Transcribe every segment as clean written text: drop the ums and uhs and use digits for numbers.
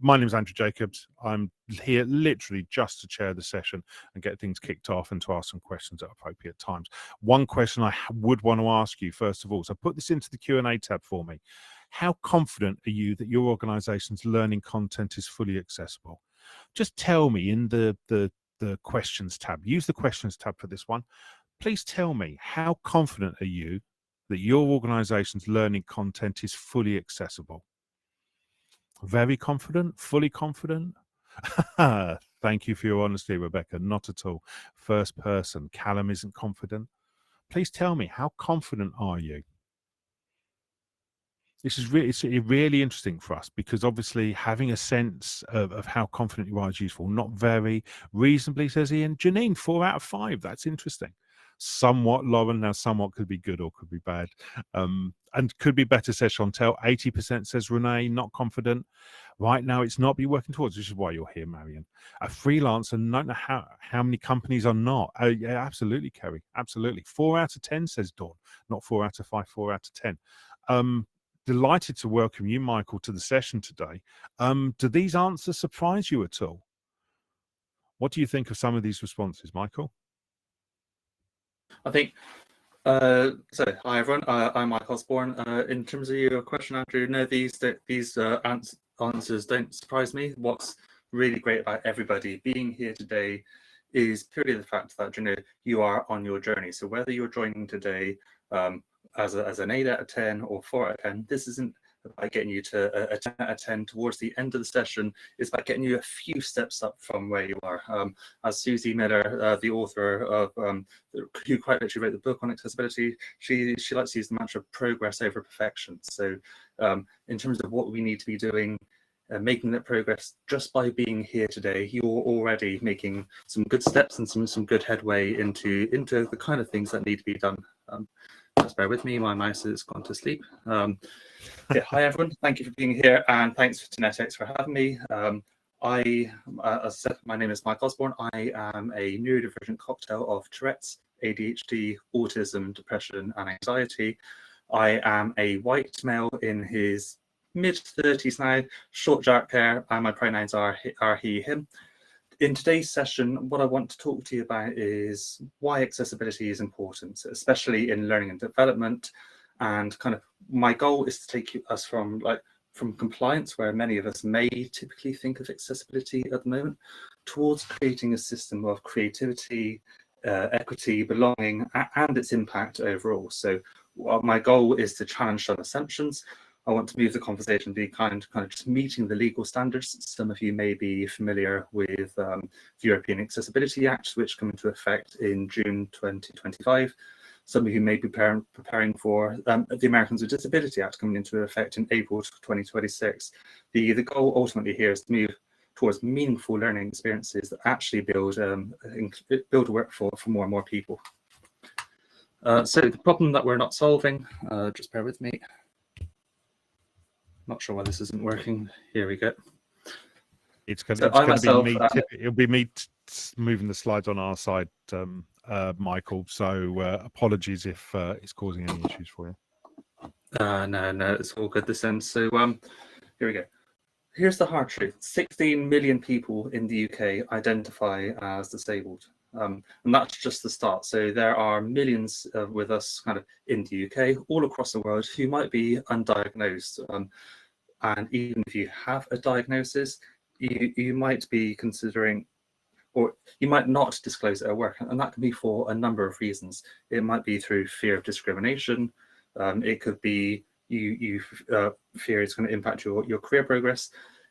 My name is Andrew Jacobs. I'm here literally just to chair the session and get things kicked off and to ask some questions at appropriate times. One question I would want to ask you, first of all, so put this into the Q&A tab for me. How confident are you that your organisation's learning content is fully accessible? Just tell me in the questions tab, use the questions tab for this one. Please tell me, how confident are you that your organisation's learning content is fully accessible? Very confident? Fully confident? Thank you for your honesty, Rebecca. Not at all. First person. Callum isn't confident. Please tell me, how confident are you? This is really interesting for us, because obviously having a sense of how confident you are is useful. Not very. Reasonably, says Ian. Janine, 4 out of 5. That's interesting. Somewhat, Lauren. Now, somewhat could be good or could be bad. And could be better, says Chantel. 80% says Renee, not confident. Right now, it's not be working towards, which is why you're here, Marion. A freelancer, don't know how many companies are not. Yeah, absolutely, Kerry. Absolutely. 4 out of 10, says Dawn. Not 4 out of 5, 4 out of 10. Delighted to welcome you, Michael, to the session today. Do these answers surprise you at all? What do you think of some of these responses, Michael? I think, so hi everyone, I'm Mike Osborne. In terms of your question, Andrew, no, these answers don't surprise me. What's really great about everybody being here today is purely the fact that, you know, you are on your journey. So whether you're joining today as an 8 out of 10 or 4 out of 10, this isn't about getting you to a 10 out of 10 towards the end of the session. It's about getting you a few steps up from where you are. As Susie Miller, the author of who quite literally wrote the book on accessibility, she likes to use the mantra progress over perfection. So in terms of what we need to be doing, making that progress just by being here today, you're already making some good steps and some good headway into the kind of things that need to be done. Just bear with me, my mouse has gone to sleep. Yeah, hi everyone, thank you for being here, and thanks to Netx for having me. As I said, my name is Mike Osborne. I am a neurodivergent cocktail of Tourette's, ADHD, autism, depression, and anxiety. I am a white male in his mid-30s now, short dark hair, and my pronouns are he, him. In today's session, what I want to talk to you about is why accessibility is important, especially in learning and development. And kind of my goal is to take us from compliance, where many of us may typically think of accessibility at the moment, towards creating a system of creativity, equity, belonging, and its impact overall. So my goal is to challenge some assumptions. I want to move the conversation to be kind of just meeting the legal standards. Some of you may be familiar with the European Accessibility Act, which come into effect in June 2025. Some of you may be preparing for the Americans with Disability Act coming into effect in April 2026. The goal ultimately here is to move towards meaningful learning experiences that actually build work for more and more people. So the problem that we're not solving, just bear with me. Not sure why this isn't working. Here we go. It's going to be me. It'll be me moving the slides on our side, Michael. So apologies if it's causing any issues for you. No, it's all good this end. So here we go. Here's the hard truth: 16 million people in the UK identify as disabled, and that's just the start. So there are millions with us kind of in the UK, all across the world, who might be undiagnosed. And even if you have a diagnosis, you might be considering, or you might not disclose it at work, and that can be for a number of reasons. It might be through fear of discrimination. It could be you fear it's going to impact your career progress.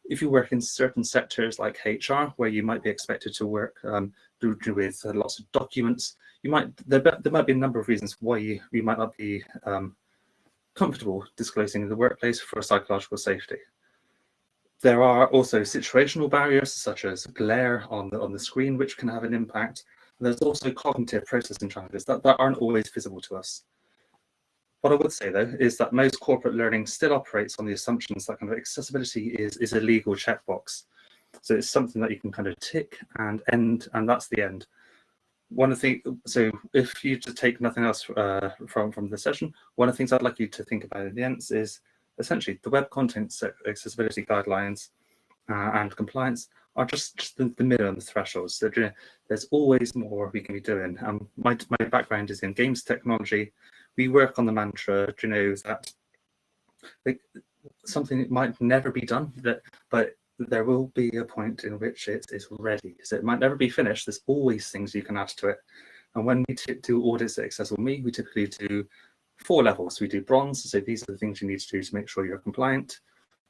If you work in certain sectors like HR, where you might be expected to work with lots of documents, there might be a number of reasons why you might not be comfortable disclosing in the workplace for psychological safety. There are also situational barriers, such as glare on the screen, which can have an impact. And there's also cognitive processing challenges that aren't always visible to us. What I would say, though, is that most corporate learning still operates on the assumptions that kind of accessibility is a legal checkbox. So it's something that you can kind of tick and end, and that's the end. So if you just take nothing else from the session, one of the things I'd like you to think about at the end is essentially the Web Content Accessibility Guidelines and compliance are just the minimum thresholds. So there's always more we can be doing. My background is in games technology. We work on the mantra, that something that might never be done, but there will be a point in which it is ready. So it might never be finished. There's always things you can add to it. And when we do audits at Accessible Me, we typically do 4 levels. We do bronze, so these are the things you need to do to make sure you're compliant.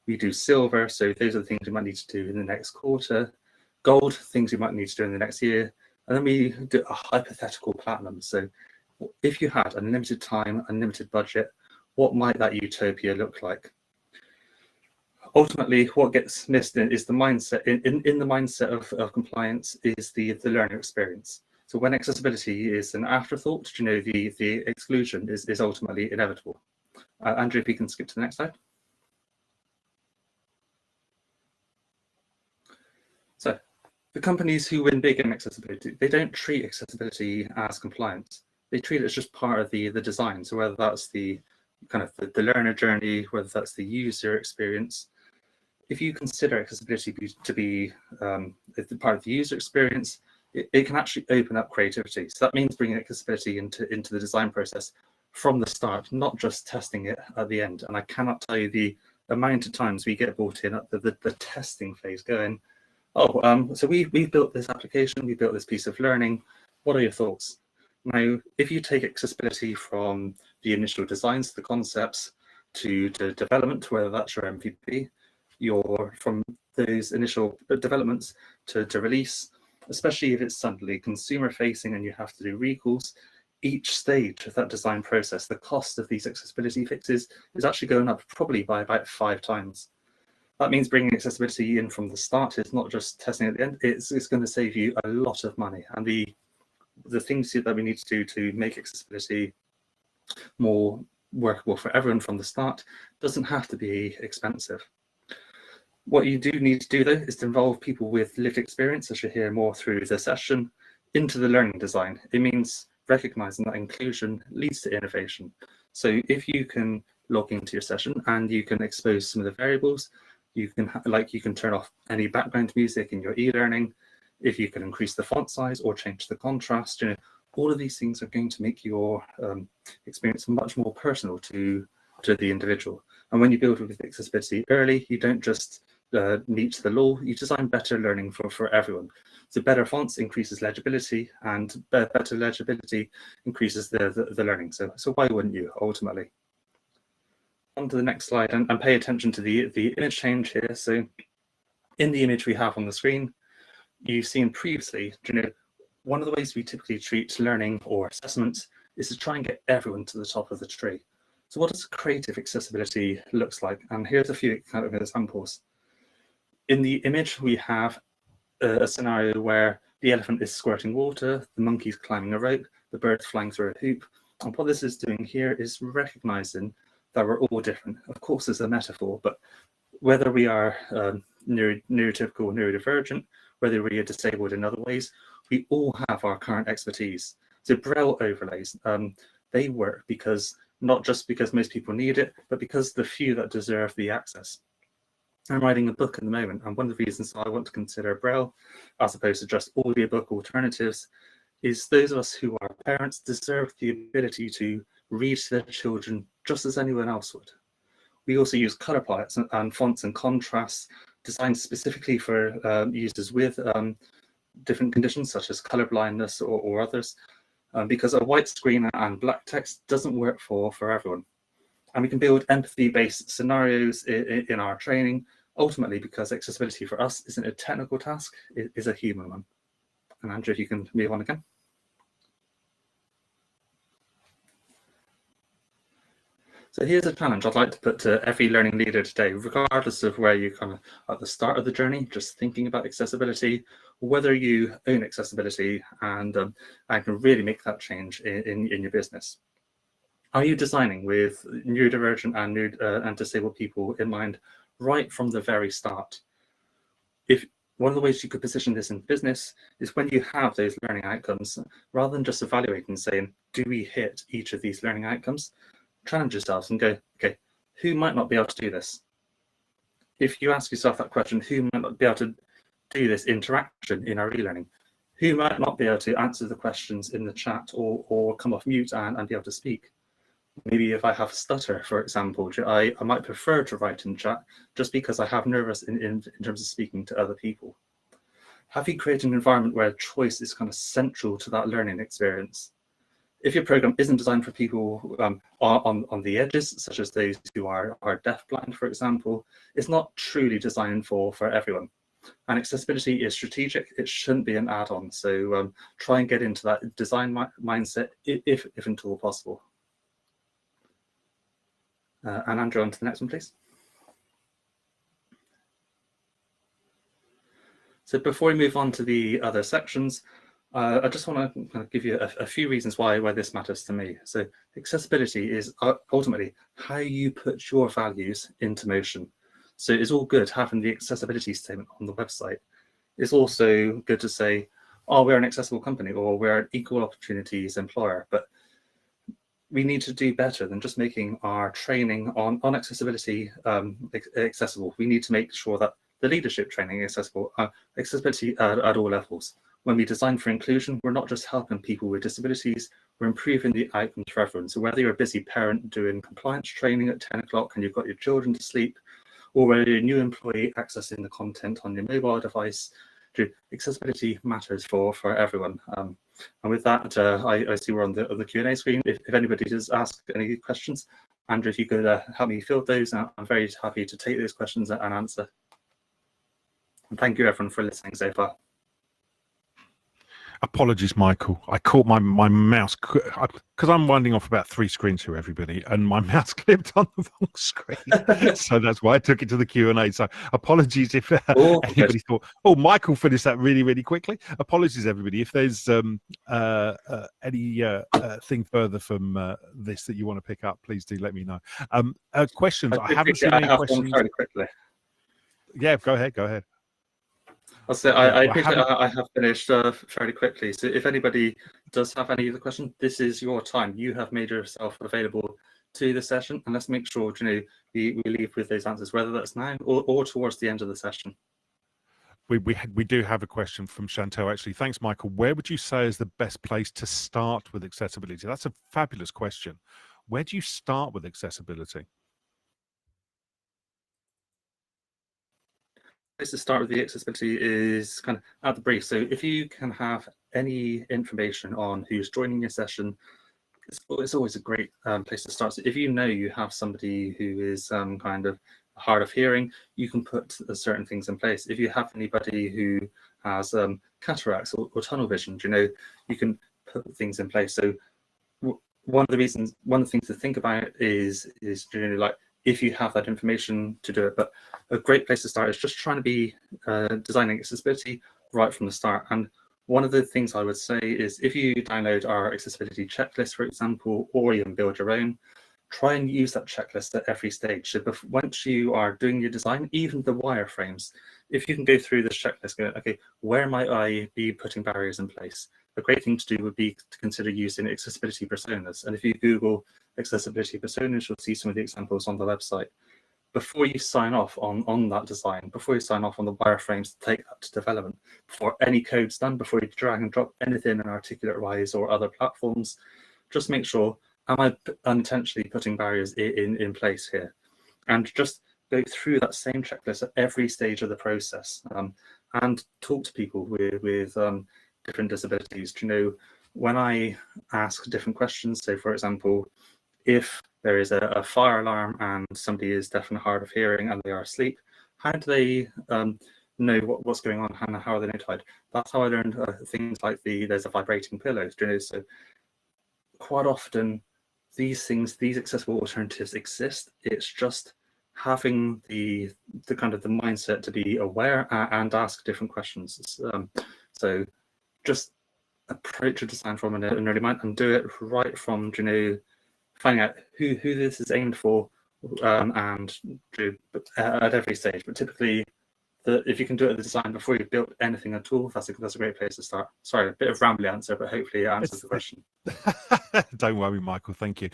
We do silver, so those are the things you might need to do in the next quarter. Gold, things you might need to do in the next year. And then we do a hypothetical platinum. So if you had unlimited time, unlimited budget, what might that utopia look like? Ultimately, what gets missed is the mindset. In the mindset of compliance is the learner experience. So when accessibility is an afterthought, the exclusion is ultimately inevitable. Andrew, if you can skip to the next slide. So the companies who win big in accessibility, they don't treat accessibility as compliance. They treat it as just part of the design. So whether that's the kind of the learner journey, whether that's the user experience, if you consider accessibility to be part of the user experience, it can actually open up creativity. So that means bringing accessibility into the design process from the start, not just testing it at the end. And I cannot tell you the amount of times we get brought in at the testing phase going, so we've built this application, we built this piece of learning. What are your thoughts? Now, if you take accessibility from the initial designs, the concepts, to development, whether that's your MVP, from those initial developments to release, especially if it's suddenly consumer facing and you have to do recalls, each stage of that design process, the cost of these accessibility fixes is actually going up probably by about 5 times. That means bringing accessibility in from the start. It's not just testing at the end. It's going to save you a lot of money. And the things that we need to do to make accessibility more workable for everyone from the start doesn't have to be expensive. What you do need to do, though, is to involve people with lived experience, as you'll hear more through the session, into the learning design. It means recognizing that inclusion leads to innovation. So if you can log into your session and you can expose some of the variables, you can turn off any background music in your e-learning, if you can increase the font size or change the contrast, all of these things are going to make your experience much more personal to the individual. And when you build with accessibility early, you don't just meet the law, you design better learning for everyone. So better fonts increases legibility, and better legibility increases the learning. So why wouldn't you, ultimately? On to the next slide, and pay attention to the image change here. So in the image we have on the screen, you've seen previously, one of the ways we typically treat learning or assessment is to try and get everyone to the top of the tree. So what does creative accessibility looks like? And here's a few kind of examples. In the image, we have a scenario where the elephant is squirting water, the monkey's climbing a rope, the bird's flying through a hoop. And what this is doing here is recognizing that we're all different. Of course, it's a metaphor, but whether we are neurotypical or neurodivergent, whether we are disabled in other ways, we all have our current expertise. So Braille overlays, they work not just because most people need it, but because the few that deserve the access. I'm writing a book at the moment, and one of the reasons I want to consider Braille, as opposed to just audiobook alternatives, is those of us who are parents deserve the ability to read to their children just as anyone else would. We also use color palettes and fonts and contrasts designed specifically for users with different conditions such as color blindness or others, because a white screen and black text doesn't work for everyone. And we can build empathy-based scenarios in our training, ultimately because accessibility for us isn't a technical task, it is a human one. And Andrew, if you can move on again. So here's a challenge I'd like to put to every learning leader today, regardless of where you kind of at the start of the journey, just thinking about accessibility, whether you own accessibility and can really make that change in your business. Are you designing with neurodivergent and disabled people in mind right from the very start? If one of the ways you could position this in business is when you have those learning outcomes, rather than just evaluating and saying, do we hit each of these learning outcomes? Challenge yourselves and go, okay, who might not be able to do this? if you ask yourself that question, who might not be able to do this interaction in our e-learning? Who might not be able to answer the questions in the chat or come off mute and be able to speak? Maybe if I have a stutter, for example, I might prefer to write in chat just because I have nervous in terms of speaking to other people. Have you created an environment where choice is kind of central to that learning experience? If your program isn't designed for people on the edges, such as those who are deafblind, for example, it's not truly designed for everyone. And accessibility is strategic. It shouldn't be an add-on. So try and get into that design mindset if at all possible. And Andrew, on to the next one, please. So before we move on to the other sections, I just want to kind of give you a few reasons why this matters to me. So accessibility is ultimately how you put your values into motion. So it's all good having the accessibility statement on the website. It's also good to say, oh, we're an accessible company, or we're an equal opportunities employer. But we need to do better than just making our training on accessibility accessible. We need to make sure that the leadership training is accessible, accessibility at all levels. When we design for inclusion, we're not just helping people with disabilities, we're improving the outcomes for everyone. So whether you're a busy parent doing compliance training at 10 o'clock and you've got your children to sleep, or whether you're a new employee accessing the content on your mobile device, accessibility matters for everyone. And with that, I see we're on the Q&A screen. If anybody does ask any questions, Andrew, if you could help me field those, I'm very happy to take those questions and answer. And thank you everyone for listening so far. Apologies, Michael. I caught my mouse because I'm winding off about 3 screens here, everybody, and my mouse clipped on the wrong screen. So that's why I took it to the Q&A. So apologies if anybody thought, oh, Michael finished that really, really quickly. Apologies, everybody. If there's any thing further from this that you want to pick up, please do let me know. Questions. I haven't seen any questions. Fairly quickly. Yeah, go ahead. Go ahead. I'll say I have finished fairly quickly. So if anybody does have any other questions, this is your time. You have made yourself available to the session, and let's make sure we leave with those answers, whether that's now or towards the end of the session. We do have a question from Chantel, actually. Thanks, Michael. Where would you say is the best place to start with accessibility? That's a fabulous question. Where do you start with accessibility? Place to start with the accessibility is kind of at the brief. So if you can have any information on who's joining your session, it's always a great place to start. So if you know you have somebody who is kind of hard of hearing, you can put certain things in place. If you have anybody who has cataracts or tunnel vision, you can put things in place. So one of the things to think about is like, if you have that information to do it. But a great place to start is just trying to be designing accessibility right from the start. And one of the things I would say is, if you download our accessibility checklist, for example, or even build your own, try and use that checklist at every stage. So once you are doing your design, even the wireframes, if you can go through this checklist, go, okay, where might I be putting barriers in place? A great thing to do would be to consider using accessibility personas. And if you Google accessibility personas, you'll see some of the examples on the website. Before you sign off on that design, before you sign off on the wireframes to take that to development, before any code's done, before you drag and drop anything in Articulate Rise or other platforms, just make sure, am I unintentionally putting barriers in place here? And just go through that same checklist at every stage of the process, and talk to people with different disabilities. When I ask different questions, so for example, if there is a fire alarm and somebody is deaf and hard of hearing and they are asleep, how do they know what's going on and how are they notified? That's how I learned things like there's a vibrating pillow. So quite often these accessible alternatives exist. It's just having the kind of the mindset to be aware and ask different questions. So just approach a design from an early mind and do it right from finding out who this is aimed for, and at every stage. But typically if you can do it at the design before you've built anything at all, that's a great place to start. Sorry, a bit of rambly answer, but hopefully it answers the question. Don't worry, Michael. Thank you.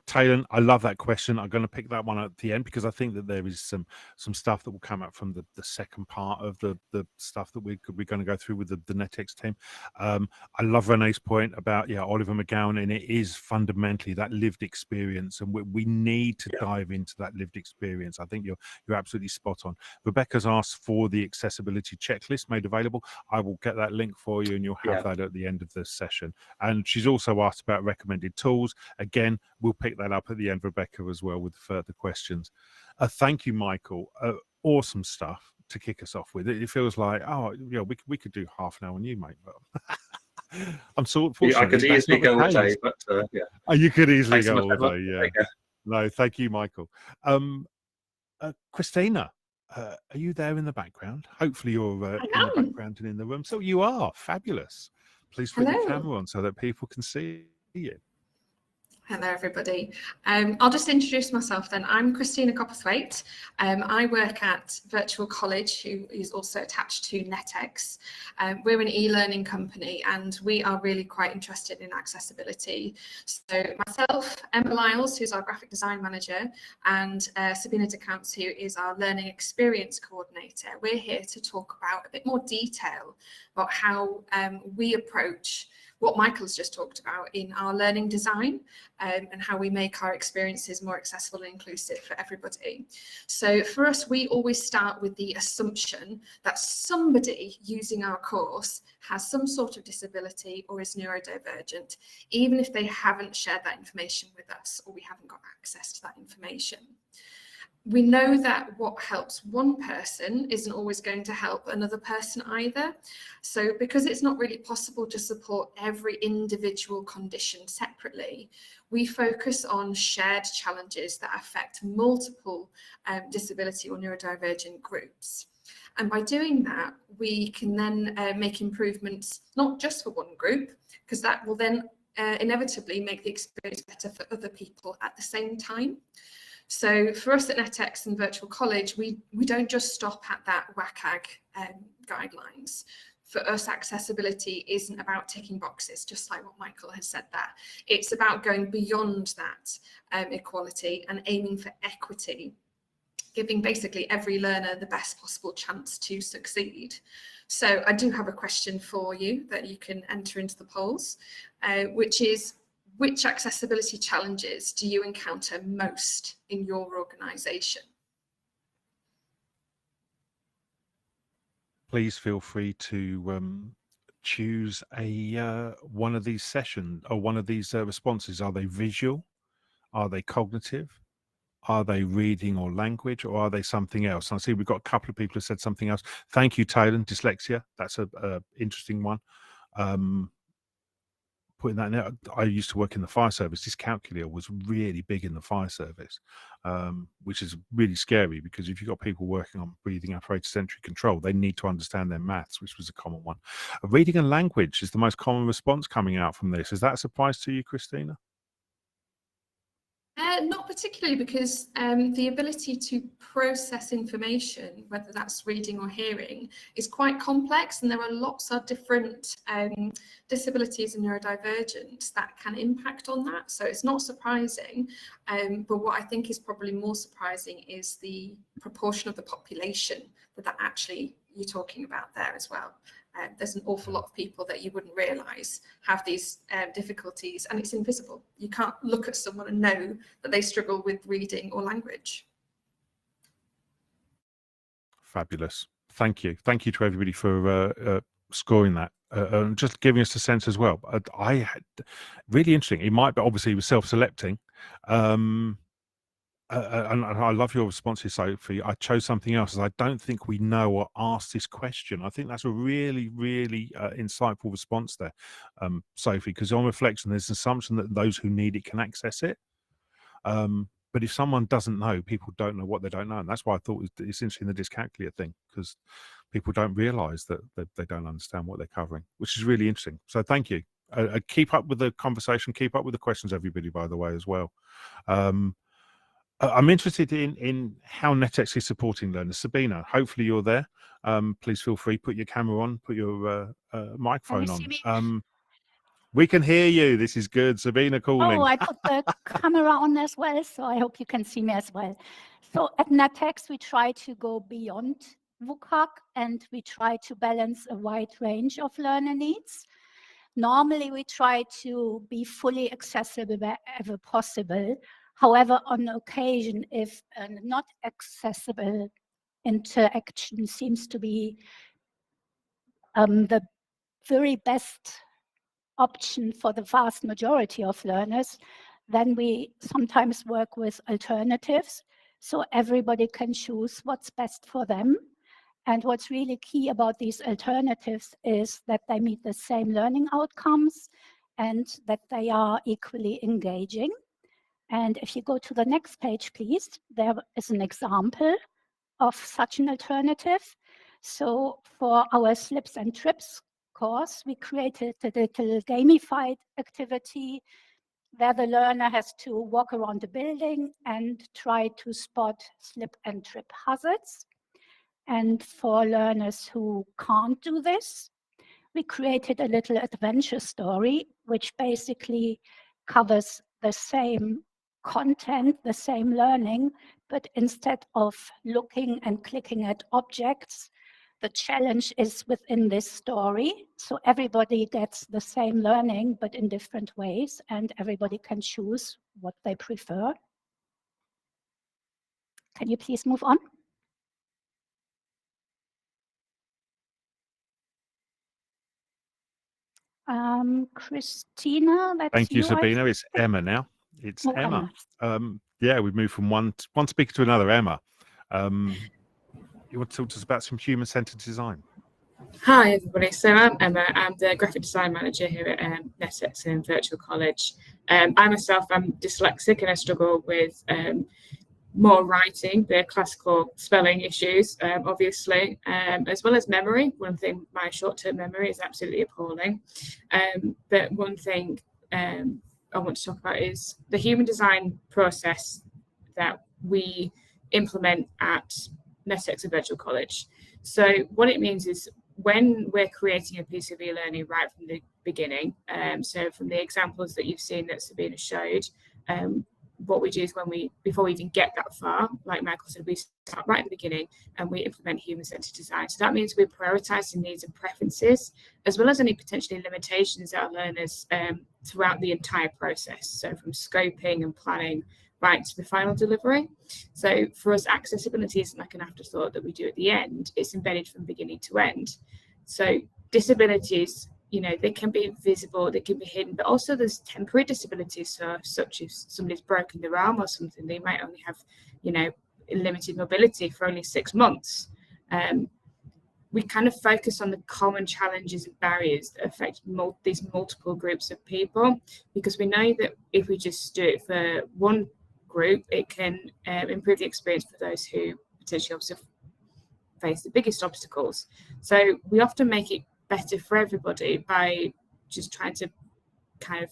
Taylor, I love that question. I'm going to pick that one at the end because I think that there is some stuff that will come up from the second part of the stuff that we're going to go through with the NetX team. I love Renee's point about Oliver McGowan, and it is fundamentally that lived experience, and we need to dive into that lived experience. I think you're absolutely spot on. Rebecca's asked for the accessibility checklist made available. I will get that link for you, and you'll have that at the end of the session. And she's also asked about recommended tools. Again, we'll pick that up at the end, Rebecca, as well, with further questions. Thank you, Michael. Awesome stuff to kick us off with. It feels like, we could do half an hour on you, mate. But I'm so fortunate. I could easily go all day, but you could easily Thanks go all day. Yeah. No, thank you, Michael. Christina, are you there in the background? Hopefully you're in the background and in the room. So you are. Fabulous. Please put your camera on so that people can see you. Hello, everybody. I'll just introduce myself then. I'm Christina Copperthwaite. I work at Virtual College, who is also attached to NetX. We're an e-learning company, and we are really quite interested in accessibility. So myself, Emma Lyles, who's our graphic design manager, and Sabina DeCamps, who is our learning experience coordinator. We're here to talk about a bit more detail about how we approach what Michael's just talked about in our learning design, and how we make our experiences more accessible and inclusive for everybody. So for us, we always start with the assumption that somebody using our course has some sort of disability or is neurodivergent, even if they haven't shared that information with us or we haven't got access to that information. We know that what helps one person isn't always going to help another person either. So because it's not really possible to support every individual condition separately, we focus on shared challenges that affect multiple disability or neurodivergent groups. And by doing that, we can then make improvements, not just for one group, because that will then inevitably make the experience better for other people at the same time. So for us at NetX and Virtual College, we don't just stop at that WCAG guidelines. For us, accessibility isn't about ticking boxes, just like what Michael has said there. It's about going beyond that equality and aiming for equity, giving basically every learner the best possible chance to succeed. So I do have a question for you that you can enter into the polls, which is, which accessibility challenges do you encounter most in your organisation? Please feel free to choose a one of these sessions or one of these responses. Are they visual? Are they cognitive? Are they reading or language, or are they something else? I see we've got a couple of people who said something else. Thank you, Taylor. Dyslexia. That's a interesting one. Putting that in, I used to work in the fire service. Dyscalculia was really big in the fire service, which is really scary because if you've got people working on breathing apparatus entry control, they need to understand their maths, which was a common one. Reading and language is the most common response coming out from this. Is that a surprise to you, Christina? Not particularly, because the ability to process information, whether that's reading or hearing, is quite complex, and there are lots of different disabilities and neurodivergence that can impact on that. So it's not surprising, but what I think is probably more surprising is the proportion of the population that actually you're talking about there as well. There's an awful lot of people that you wouldn't realise have these difficulties, and it's invisible. You can't look at someone and know that they struggle with reading or language. Fabulous. Thank you. Thank you to everybody for scoring that. And just giving us a sense as well. I had really interesting. It might be obviously was self-selecting. And I love your responses, Sophie. I chose something else as I don't think we know or asked this question. I think that's a really, really insightful response there, Sophie, because on reflection, there's an assumption that those who need it can access it. But if someone doesn't know, people don't know what they don't know. And that's why I thought it's interesting, the dyscalculia thing, because people don't realize that they don't understand what they're covering, which is really interesting. So thank you. Keep up with the conversation, keep up with the questions, everybody, by the way, as well. I'm interested in how NetX is supporting learners. Sabina, hopefully you're there. Please feel free, put your camera on, put your microphone on. We can hear you. This is good. Sabina calling. Oh, I put the camera on as well, so I hope you can see me as well. So at NetX, we try to go beyond WCAG, and we try to balance a wide range of learner needs. Normally, we try to be fully accessible wherever possible. However, on occasion, if a not accessible interaction seems to be the very best option for the vast majority of learners, then we sometimes work with alternatives, so everybody can choose what's best for them. And what's really key about these alternatives is that they meet the same learning outcomes and that they are equally engaging. And if you go to the next page, please, there is an example of such an alternative. So for our slips and trips course, we created a little gamified activity where the learner has to walk around the building and try to spot slip and trip hazards. And for learners who can't do this, we created a little adventure story, which basically covers the same content, the same learning, but instead of looking and clicking at objects, the challenge is within this story. So everybody gets the same learning, but in different ways, and everybody can choose what they prefer. Can you please move on? Christina, that's Thank you, you, Sabina. It's Emma now. It's Emma. Yeah, we've moved from one speaker to another. Emma, you want to talk to us about some human-centered design? Hi everybody, so I'm Emma. I'm the graphic design manager here at NetX in Virtual College. I myself am dyslexic and I struggle with more writing, the classical spelling issues, obviously, as well as memory. One thing, my short-term memory is absolutely appalling. But one thing I want to talk about is the human design process that we implement at NetX and Virtual College. So what it means is when we're creating a piece of e-learning right from the beginning, so from the examples that you've seen that Sabina showed, what we do is before we even get that far, like Michael said, we start right at the beginning and we implement human-centered design. So that means we prioritize the needs and preferences, as well as any potentially limitations that our learners throughout the entire process. So from scoping and planning right to the final delivery. So for us, accessibility isn't like an afterthought that we do at the end. It's embedded from beginning to end. So disabilities, you know, they can be visible, they can be hidden, but also there's temporary disabilities, so such as somebody's broken their arm or something, they might only have, you know, limited mobility for only 6 months. We kind of focus on the common challenges and barriers that affect these multiple groups of people, because we know that if we just do it for one group, it can improve the experience for those who potentially also face the biggest obstacles. So we often make it better for everybody by just trying to kind of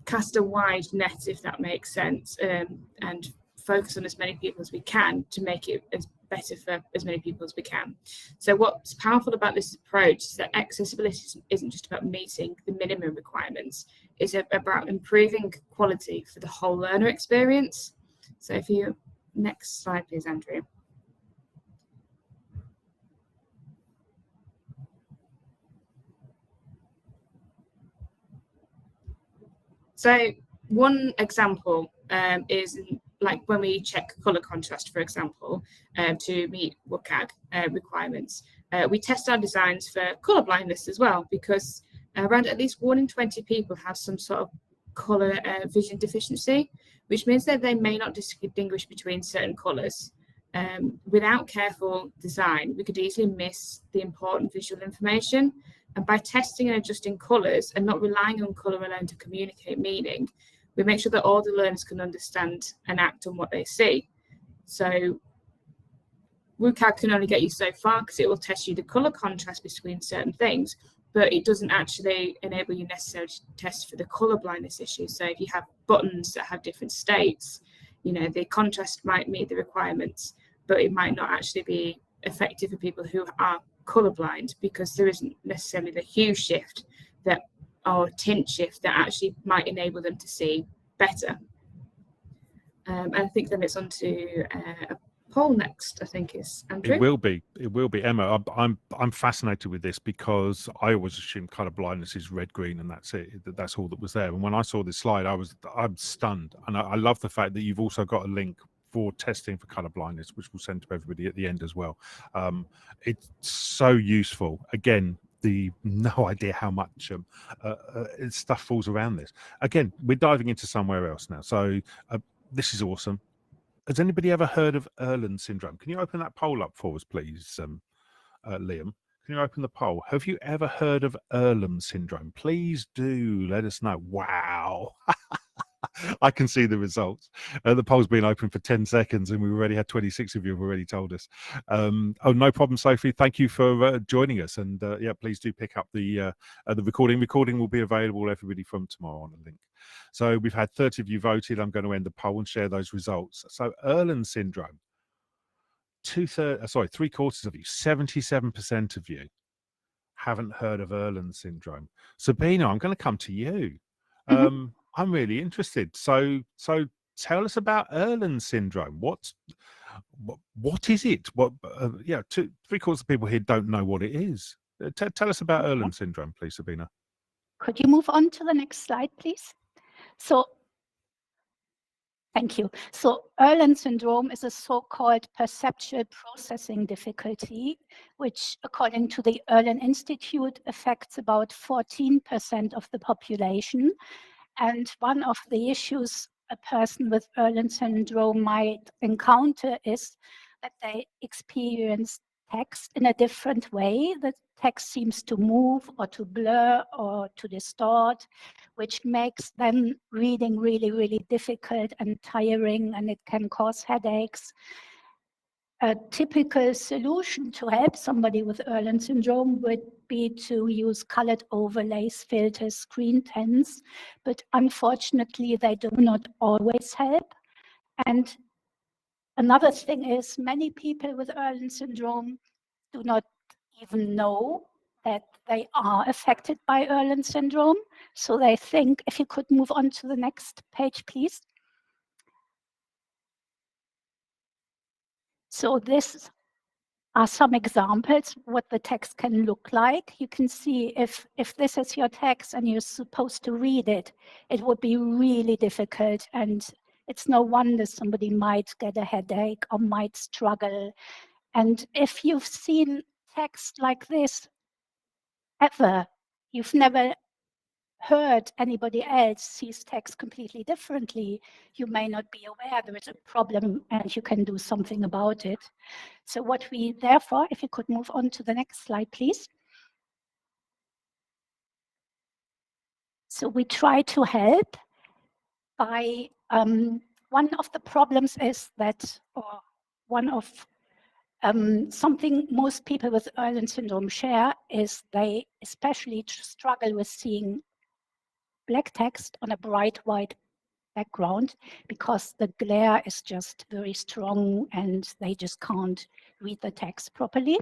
cast a wide net, if that makes sense, and focus on as many people as we can to make it as better for as many people as we can. So what's powerful about this approach is that accessibility isn't just about meeting the minimum requirements, it's about improving quality for the whole learner experience. So if you, next slide please, Andrew. So one example is like when we check colour contrast, for example, to meet WCAG requirements. We test our designs for colour blindness as well, because around at least 1 in 20 people have some sort of colour vision deficiency, which means that they may not distinguish between certain colours. Without careful design, we could easily miss the important visual information. And by testing and adjusting colours and not relying on colour alone to communicate meaning, we make sure that all the learners can understand and act on what they see. So WCAG can only get you so far because it will test you the colour contrast between certain things, but it doesn't actually enable you necessarily to test for the colour blindness issue. So if you have buttons that have different states. You know, the contrast might meet the requirements, but it might not actually be effective for people who are colourblind, because there isn't necessarily the hue shift that, or tint shift, that actually might enable them to see better. And I think then it's on to a poll next, I think is Andrew. It will be Emma. I'm fascinated with this because I always assumed colour blindness is red, green, and that's it. That's all that was there. And when I saw this slide, I'm stunned. And I love the fact that you've also got a link for testing for colour blindness, which we'll send to everybody at the end as well. It's so useful. Again, no idea how much stuff falls around this. Again, we're diving into somewhere else now. So this is awesome. Has anybody ever heard of Erland syndrome? Can you open that poll up for us, please, Liam? Can you open the poll? Have you ever heard of Erland syndrome? Please do let us know. Wow. I can see the results. The poll's been open for 10 seconds and we already had 26 of you have already told us. Oh, no problem, Sophie. Thank you for joining us. And yeah, please do pick up the recording. Recording will be available, everybody, from tomorrow on a link. So we've had 30 of you voted. I'm going to end the poll and share those results. So Erland syndrome, 3/4 of you, 77% of you haven't heard of Erland syndrome. Sabina, I'm going to come to you. I'm really interested. So tell us about Erland syndrome. What is it? Yeah, 3/4 of people here don't know what it is. Tell us about Erland syndrome, please, Sabina. Could you move on to the next slide, please? So, thank you. So Erland syndrome is a so-called perceptual processing difficulty, which, according to the Erland Institute, affects about 14% of the population. And one of the issues a person with Erland syndrome might encounter is that they experience text in a different way. The text seems to move or to blur or to distort, which makes then reading really, really difficult and tiring, and it can cause headaches. A typical solution to help somebody with Erland syndrome would be to use colored overlays, filters, screen tints, but unfortunately they do not always help. And another thing is many people with Erland syndrome do not even know that they are affected by Erland syndrome. So they think, if you could move on to the next page, please. So this are some examples what the text can look like. You can see if this is your text and you're supposed to read it, it would be really difficult, and it's no wonder somebody might get a headache or might struggle. And if you've seen text like this ever, you've never heard anybody else sees text completely differently, you may not be aware there is a problem and you can do something about it. So what we therefore, if you could move on to the next slide, please. So we try to help by, one of the problems is that, or one of something most people with Erland syndrome share is they especially struggle with seeing black text on a bright white background because the glare is just very strong and they just can't read the text properly.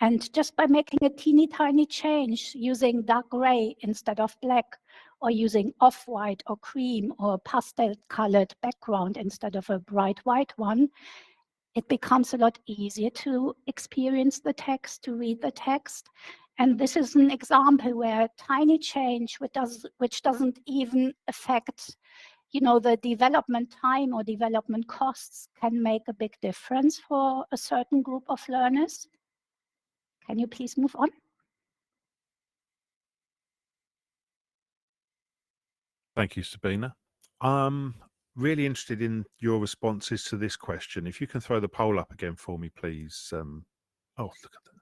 And just by making a teeny tiny change, using dark gray instead of black, or using off-white or cream or pastel colored background instead of a bright white one, it becomes a lot easier to experience the text, to read the text. And this is an example where a tiny change, which doesn't even affect, you know, the development time or development costs, can make a big difference for a certain group of learners. Can you please move on? Thank you, Sabina. I'm really interested in your responses to this question. If you can throw the poll up again for me, please. Oh, look at that.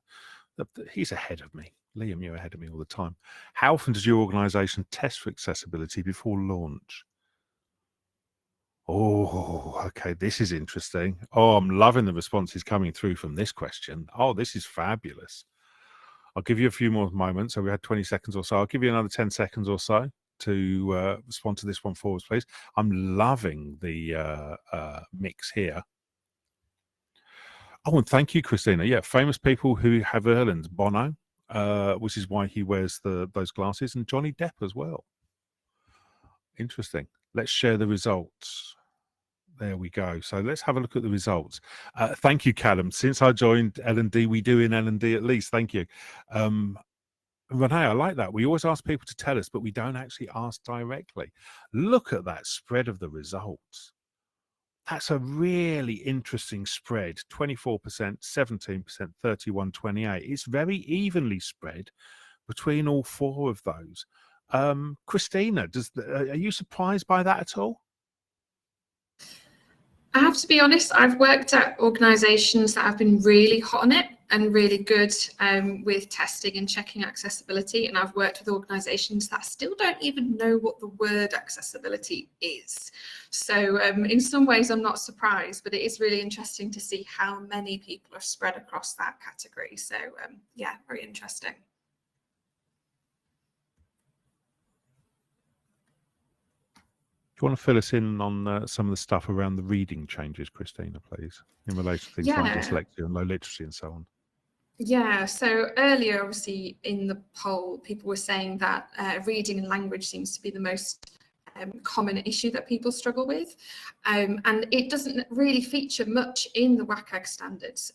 He's ahead of me. Liam, you're ahead of me all the time. How often does your organisation test for accessibility before launch? Oh, okay, this is interesting. Oh, I'm loving the responses coming through from this question. Oh, this is fabulous. I'll give you a few more moments. So we had 20 seconds or so. I'll give you another 10 seconds or so. to respond to this one for us, please? I'm loving the mix here. Oh, and thank you, Christina. Yeah, famous people who have Erlands. Bono, which is why he wears those glasses, and Johnny Depp as well. Interesting. Let's share the results. There we go. So let's have a look at the results. Thank you, Callum. Since I joined L&D, we do in L&D at least. Thank you. Renee, I like that. We always ask people to tell us, but we don't actually ask directly. Look at that spread of the results. That's a really interesting spread. 24%, 17%, 31, 28. It's very evenly spread between all four of those. Christina, are you surprised by that at all? I have to be honest, I've worked at organisations that have been really hot on it and really good with testing and checking accessibility. And I've worked with organisations that still don't even know what the word accessibility is. So in some ways, I'm not surprised, but it is really interesting to see how many people are spread across that category. So yeah, very interesting. Do you want to fill us in on some of the stuff around the reading changes, Christina, please, in relation to things like dyslexia and low literacy and so on? Yeah, so earlier, obviously, in the poll, people were saying that reading and language seems to be the most common issue that people struggle with. And it doesn't really feature much in the WCAG standards,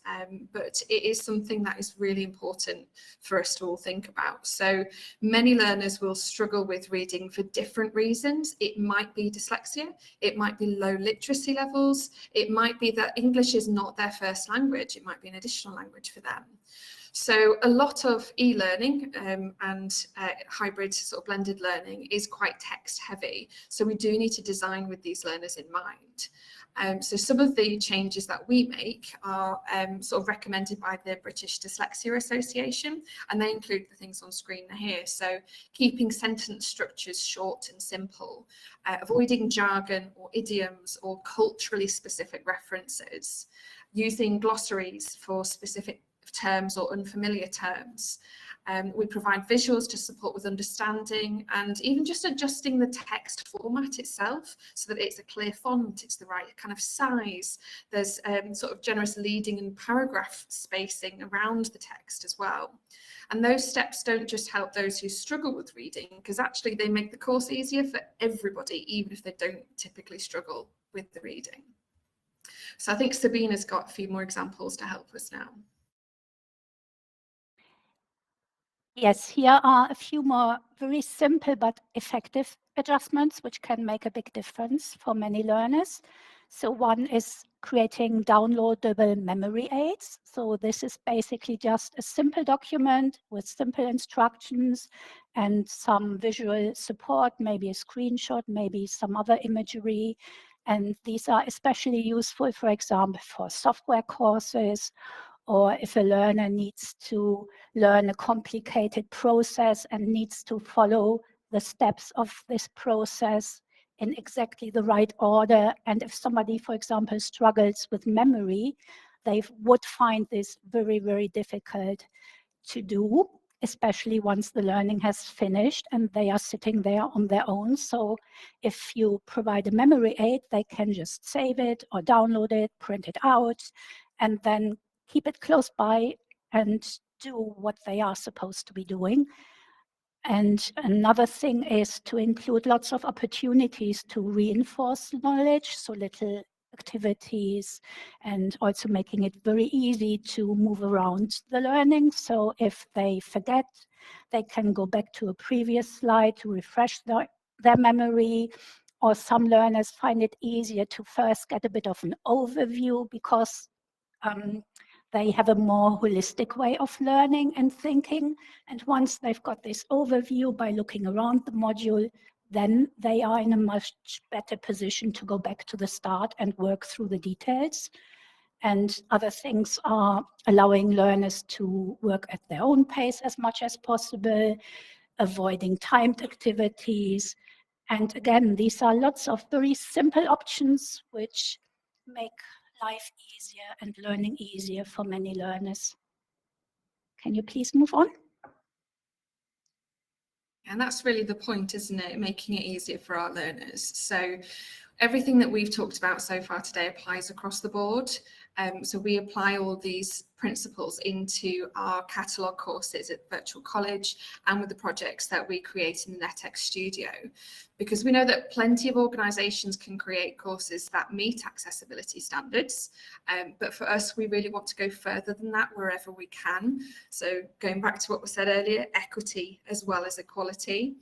but it is something that is really important for us to all think about. So many learners will struggle with reading for different reasons. It might be dyslexia, it might be low literacy levels, it might be that English is not their first language, it might be an additional language for them. So a lot of e-learning and hybrid sort of blended learning is quite text heavy. So we do need to design with these learners in mind. So some of the changes that we make are sort of recommended by the British Dyslexia Association, and they include the things on screen here. So keeping sentence structures short and simple, avoiding jargon or idioms or culturally specific references, using glossaries for specific terms or unfamiliar terms. We provide visuals to support with understanding, and even just adjusting the text format itself so that it's a clear font, it's the right kind of size. There's sort of generous leading and paragraph spacing around the text as well. And those steps don't just help those who struggle with reading, because actually they make the course easier for everybody, even if they don't typically struggle with the reading. So I think Sabina's got a few more examples to help us now. Yes, here are a few more very simple but effective adjustments which can make a big difference for many learners. So one is creating downloadable memory aids. So this is basically just a simple document with simple instructions and some visual support, maybe a screenshot, maybe some other imagery. And these are especially useful, for example, for software courses, or if a learner needs to learn a complicated process and needs to follow the steps of this process in exactly the right order. And if somebody, for example, struggles with memory, they would find this very, very difficult to do, especially once the learning has finished and they are sitting there on their own. So if you provide a memory aid, they can just save it or download it, print it out, and then keep it close by and do what they are supposed to be doing. And another thing is to include lots of opportunities to reinforce knowledge, so little activities, and also making it very easy to move around the learning. So if they forget, they can go back to a previous slide to refresh their memory. Or some learners find it easier to first get a bit of an overview because they have a more holistic way of learning and thinking. And once they've got this overview by looking around the module, then they are in a much better position to go back to the start and work through the details. And other things are allowing learners to work at their own pace as much as possible, avoiding timed activities. And again, these are lots of very simple options which make life easier and learning easier for many learners. Can you please move on? And that's really the point, isn't it? Making it easier for our learners. So everything that we've talked about so far today applies across the board. So we apply all these principles into our catalogue courses at Virtual College and with the projects that we create in the NetX studio, because we know that plenty of organisations can create courses that meet accessibility standards, but for us we really want to go further than that wherever we can. So going back to what was said earlier, equity as well as equality.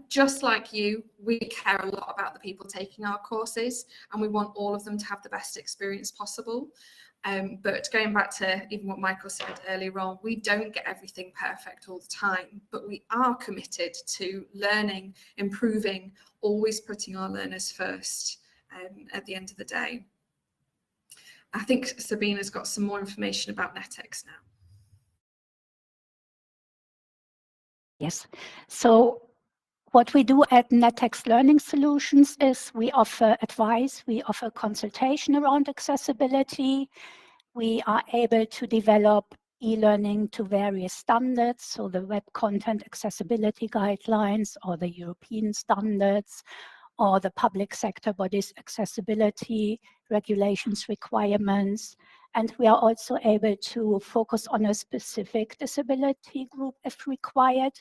Just like you, we care a lot about the people taking our courses, and we want all of them to have the best experience possible. But going back to even what Michael said earlier on, we don't get everything perfect all the time, but we are committed to learning, improving, always putting our learners first at the end of the day. I think Sabina's got some more information about NetX now. Yes. So what we do at NetX Learning Solutions is we offer advice, we offer consultation around accessibility. We are able to develop e-learning to various standards, so the Web Content Accessibility Guidelines or the European standards or the public sector bodies accessibility regulations requirements. And we are also able to focus on a specific disability group if required.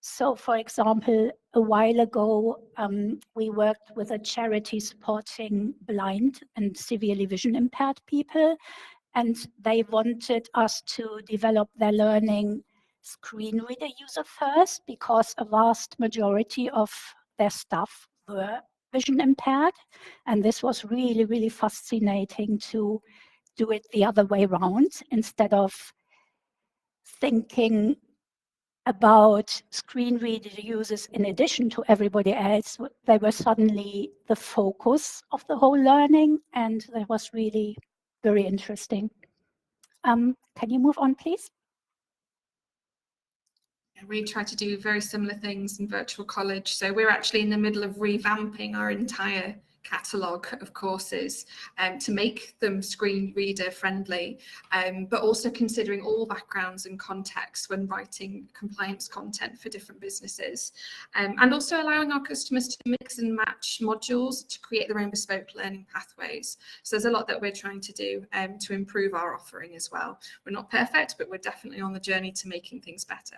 So, for example, a while ago, we worked with a charity supporting blind and severely vision impaired people, and they wanted us to develop their learning screen reader user first, because a vast majority of their staff were vision impaired. And this was really, really fascinating to do it the other way around. Instead of thinking about screen reader users in addition to everybody else, they were suddenly the focus of the whole learning, and that was really very interesting. Can you move on, please? We try to do very similar things in Virtual College. So we're actually in the middle of revamping our entire catalogue of courses to make them screen reader friendly, but also considering all backgrounds and contexts when writing compliance content for different businesses, and also allowing our customers to mix and match modules to create their own bespoke learning pathways. So there's a lot that we're trying to do to improve our offering as well. We're not perfect, but we're definitely on the journey to making things better.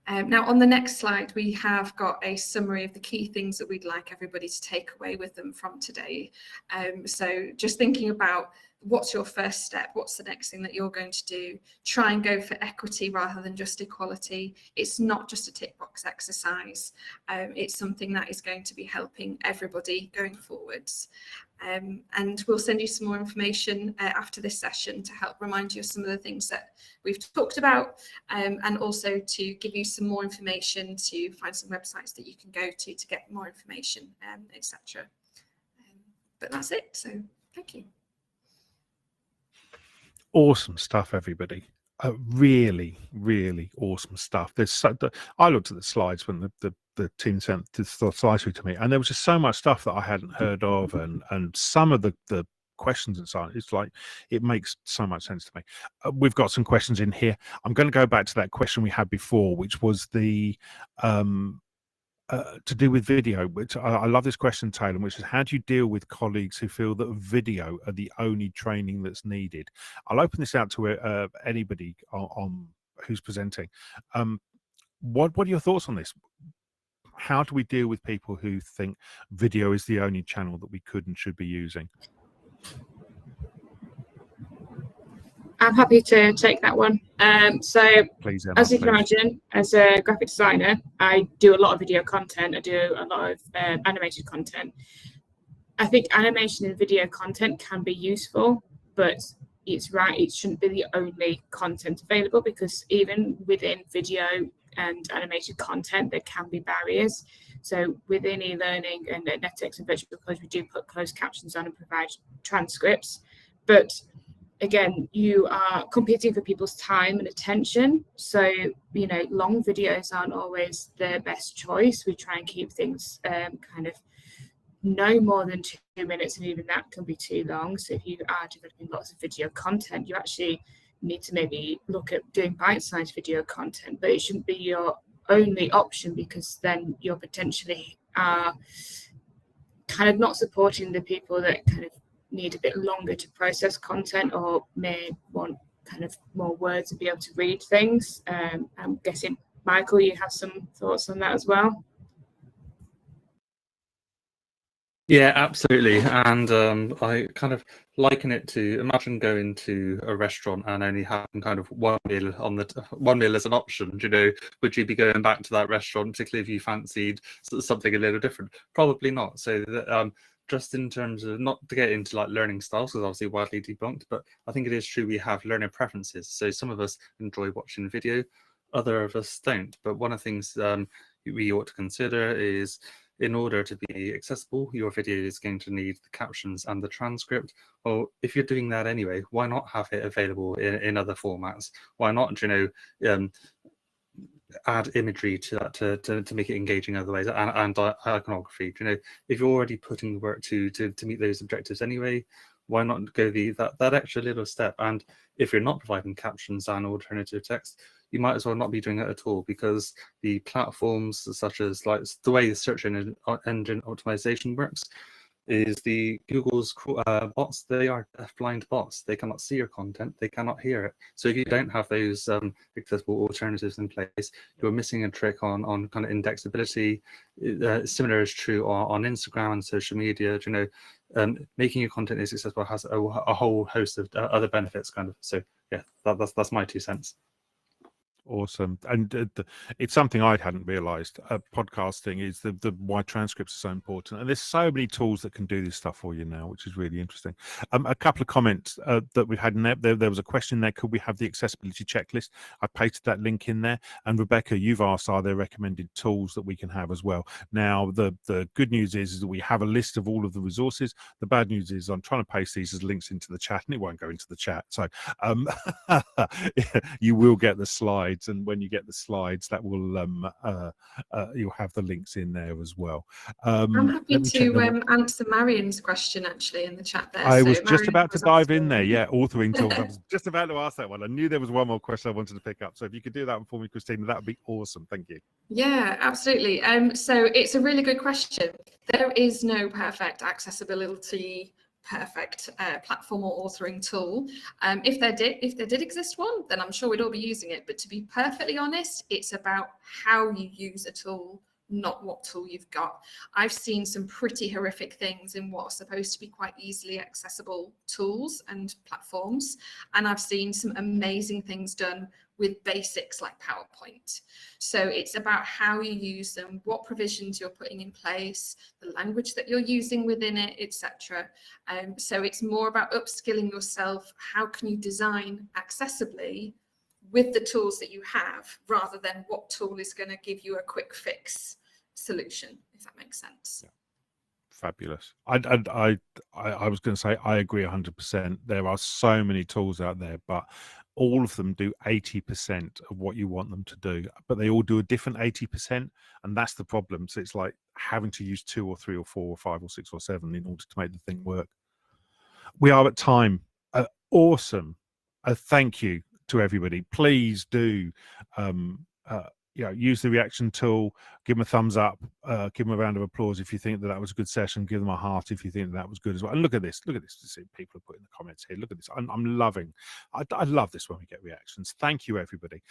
Now, on the next slide, we have got a summary of the key things that we'd like everybody to take away with them from today. So just thinking about what's your first step, what's the next thing that you're going to do, try and go for equity rather than just equality. It's not just a tick box exercise. It's something that is going to be helping everybody going forwards. And we'll send you some more information after this session to help remind you of some of the things that we've talked about, and also to give you some more information to find some websites that you can go to get more information, etc. But that's it. So thank you. Awesome stuff, everybody. Really, really awesome stuff. I looked at the slides when the team sent the slides through to me, and there was just so much stuff that I hadn't heard of, and some of the questions and so on. It's like, it makes so much sense to me. We've got some questions in here. I'm going to go back to that question we had before, which was the to do with video, which I love this question, Taylor, which is, how do you deal with colleagues who feel that video are the only training that's needed? I'll open this out to anybody on who's presenting. What are your thoughts on this? How do we deal with people who think video is the only channel that we could and should be using? I'm happy to take that one. So, please, Emma, as you can imagine, as a graphic designer, I do a lot of video content. I do a lot of animated content. I think animation and video content can be useful, but it's right, it shouldn't be the only content available, because even within video and animated content, there can be barriers. So within e-learning and at NetX and Virtual College, we do put closed captions on and provide transcripts. But again, you are competing for people's time and attention. So, you know, long videos aren't always the best choice. We try and keep things kind of no more than 2 minutes, and even that can be too long. So if you are developing lots of video content, you actually need to maybe look at doing bite-sized video content, but it shouldn't be your only option, because then you're potentially kind of not supporting the people that kind of need a bit longer to process content, or may want kind of more words to be able to read things. I'm guessing, Michael, you have some thoughts on that as well? Yeah, absolutely. And I kind of liken it to, imagine going to a restaurant and only having kind of one meal as an option. You know, would you be going back to that restaurant, particularly if you fancied something a little different? Probably not. So that, just in terms of, not to get into like learning styles, because obviously widely debunked, but I think it is true we have learning preferences. So some of us enjoy watching video, other of us don't. But one of the things we ought to consider is, in order to be accessible, your video is going to need the captions and the transcript. Well, if you're doing that anyway, why not have it available in other formats? Why not, you know, add imagery to that to make it engaging otherwise, and iconography? You know, if you're already putting the work to meet those objectives anyway, why not go that extra little step? And if you're not providing captions and alternative text, you might as well not be doing it at all, because the platforms such as, like, the way the search engine optimization works is the Google's bots, they are blind bots. They cannot see your content, they cannot hear it. So if you don't have those accessible alternatives in place, you're missing a trick on kind of indexability. Similar is true on Instagram and social media. You know, making your content as accessible has a whole host of other benefits, kind of. So yeah, that's my 2 cents. Awesome. And it's something I hadn't realized. Podcasting is the why transcripts are so important, and there's so many tools that can do this stuff for you now, which is really interesting. A couple of comments that we've had in there was a question there: could we have the accessibility checklist? I pasted that link in there. And Rebecca, you've asked, are there recommended tools that we can have as well? Now, the good news is that we have a list of all of the resources. The bad news is I'm trying to paste these as links into the chat, and it won't go into the chat. So you will get the slides, and when you get the slides, that will you'll have the links in there as well. I'm happy to answer Marion's question actually in the chat there. I So was just Marion about to was dive in asking- there. Yeah, authoring tools. I was just about to ask that one. I knew there was one more question I wanted to pick up. So if you could do that one for me, Christina, that would be awesome. Thank you. Yeah, absolutely. So it's a really good question. There is no perfect accessibility platform or authoring tool. If there did exist one, then I'm sure we'd all be using it. But to be perfectly honest, it's about how you use a tool, not what tool you've got. I've seen some pretty horrific things in what are supposed to be quite easily accessible tools and platforms, and I've seen some amazing things done with basics like PowerPoint. So it's about how you use them, what provisions you're putting in place, the language that you're using within it, etc. So it's more about upskilling yourself. How can you design accessibly with the tools that you have, rather than what tool is going to give you a quick fix solution, if that makes sense. Yeah. Fabulous. I was going to say I agree 100%. There are so many tools out there, but all of them do 80% of what you want them to do, but they all do a different 80%, and that's the problem. So it's like having to use 2 or 3 or 4 or 5 or 6 or 7 in order to make the thing work. We are at time. Awesome. Thank you to everybody. Please do use the reaction tool, give them a thumbs up, give them a round of applause if you think that was a good session, give them a heart if you think that was good as well. And look at this, people are putting the comments here. Look at this. I love this when we get reactions. Thank you, everybody.